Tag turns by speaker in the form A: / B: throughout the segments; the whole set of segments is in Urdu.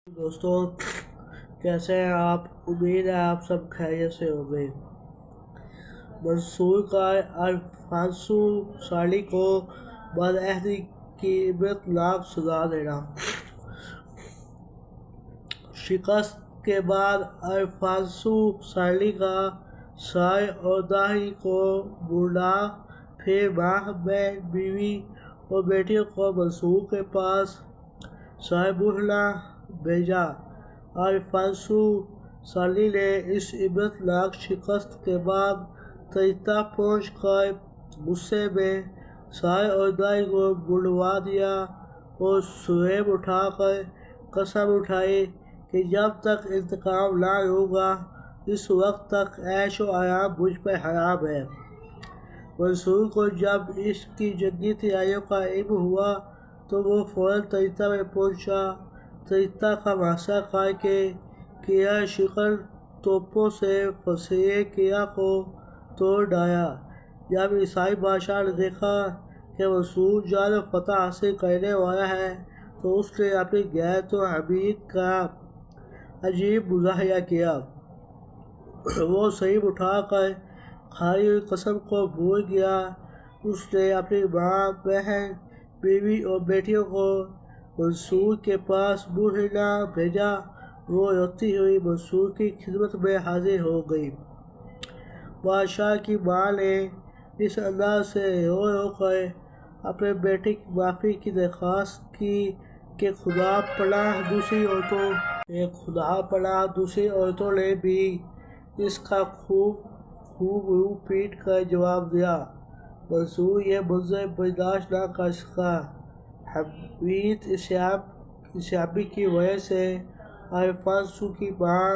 A: دوستوں کیسے ہیں آپ؟ امید ہے آپ سب خیریت سے ہوں گے۔ منصور کا الفانسو سالی کو بدعہدی کی ابتلاک سزا دینا۔ شکست کے بعد الفانسو سالی کا سائے اور داہی کو موڑا، پھر ماہ میں بیوی اور بیٹیوں کو منصور کے پاس سائے بوہلا بھیجا۔ الفانسو سالی نے اس ابتلاک شکست کے بعد تریتا پہنچ کر غصے میں سائے اور داہی کو منڈوا دیا اور سوئم اٹھا کر قسم اٹھائی کہ جب تک انتقام نہ لوں گا اس وقت تک عیش و آرام مجھ پر حرام ہے۔ منصور کو جب اس کی جنگی تیاریوں کا علم ہوا تو وہ فوراً تریتا میں پہنچا۔ تریتا کا محاصرہ کر کے قلعہ شکر توپوں سے فسیح قلعہ کو توڑ ڈالا۔ جب عیسائی بادشاہ نے دیکھا کہ منصور جلد فتح حاصل کرنے والا ہے تو اس نے اپنی غیرت و حمیت کا عجیب مظاہرہ کیا۔ وہ سلم اٹھا کر کھائی ہوئی قسم کو بھول گیا۔ اس نے اپنی ماں، بہن، بیوی اور بیٹیوں کو منصور کے پاس بوہلا بھیجا۔ وہ روتی ہوئی منصور کی خدمت میں حاضر ہو گئی۔ بادشاہ کی ماں نے اس انداز سے رو رو کر اپنے بیٹے کی معافی کی درخواست کی کہ خدا پناہ دوسری عورتوں نے بھی اس کا خوب منہ پیٹ کر جواب دیا۔ منصور یہ منظر برداشت نہ کر سکا۔ حمیت اسلامی کی وجہ سے الفانسو کی ماں،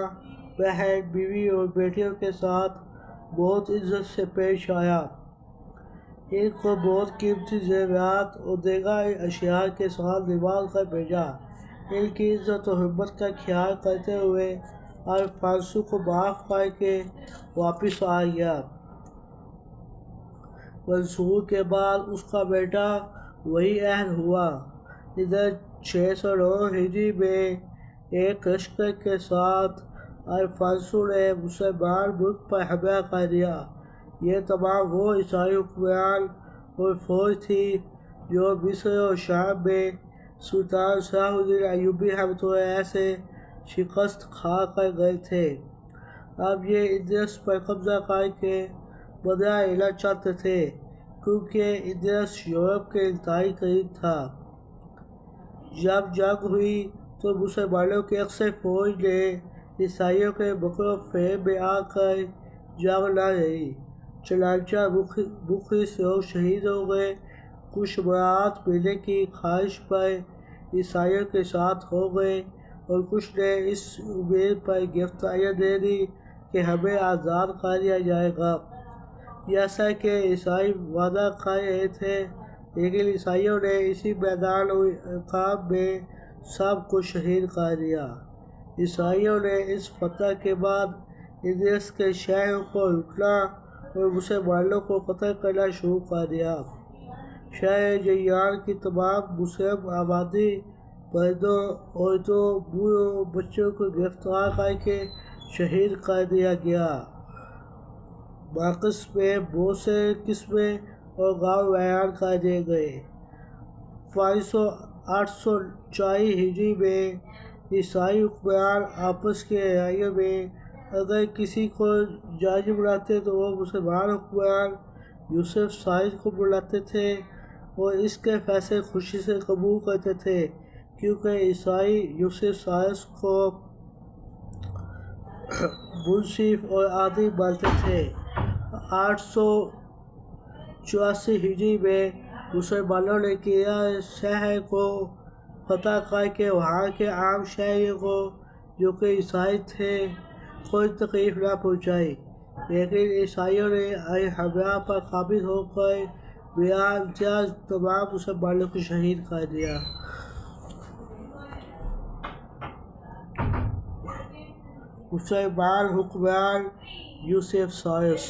A: بہن، بیوی اور بیٹیوں کے ساتھ بہت عزت سے پیش آیا۔ ان کو بہت قیمتی زیورات اور دیگر اشیاء کے ساتھ نواز کر بھیجا۔ ان کی عزت و حرمت کا خیال کرتے ہوئے الفانسو کو معاف کر کے واپس آ گیا۔ منصور کے بعد اس کا بیٹا ولی عہد ہوا۔ ادھر 609 ہجری میں ایک لشکر کے ساتھ الفانسو نے مسلمان ملک پر حملہ کر دیا۔ یہ تمام وہ عیسائی حکمران اور فوج تھی جو مصر اور شام میں سلطان صلاح الدین ایوبی رحمۃ اللہ علیہ سے شکست کھا کر گئے تھے۔ اب یہ اندلس پر قبضہ کر کے بدلہ لینا چاہتے تھے کیونکہ اندلس یورپ کے انتہائی قریب تھا۔ جب جنگ ہوئی تو مسلمانوں کی اکثر فوج نے عیسائیوں کے مکر و فریب میں آ کر جنگ نہ لڑی، چنانچہ مخلص لوگ شہید ہو گئے۔ کچھ براعت ملنے کی خواہش پر عیسائیوں کے ساتھ ہو گئے اور کچھ نے اس امید پر گرفتاریاں دے دیں کہ ہمیں آزاد کر دیا جائے گا، جیسا کہ عیسائی وعدہ کر رہے تھے، لیکن عیسائیوں نے اسی میدان عقاب میں سب کو شہید کر دیا۔ عیسائیوں نے اس فتح کے بعد اندلس کے شہروں کو لوٹنا اور مسلمانوں کو قتل کرنا شروع کر دیا۔ شہر جیان کی تمام مسلم آبادی، مردوں، عورتوں، بوڑھوں اور بچوں کو گرفتار کر کے شہید کر دیا گیا۔ مراکز میں بہت سے قصبے اور گاؤں ویران کر دیے گئے۔ 840 ہجری میں عیسائی حکمران آپس کی لڑائیوں میں اگر کسی کو جج بناتے تو وہ مسلمان حکمران یوسف سائز کو بناتے تھے اور اس کے فیصلے خوشی سے قبول کرتے تھے کیونکہ عیسائی یوسف سائز کو منصف اور عادل مانتے تھے۔ 884 ہجری میں مسلمانوں نے قلعہ شہر کو فتح کر کے وہاں کے عام شہریوں کو جو کہ عیسائی تھے کوئی تکلیف نہ پہنچائی، لیکن عیسائیوں نے الحمرا پر قابض ہو کر بلا امتیاز تمام مسلمانوں کو شہید کر دیا۔ مسلمان حکمران یوسف سائز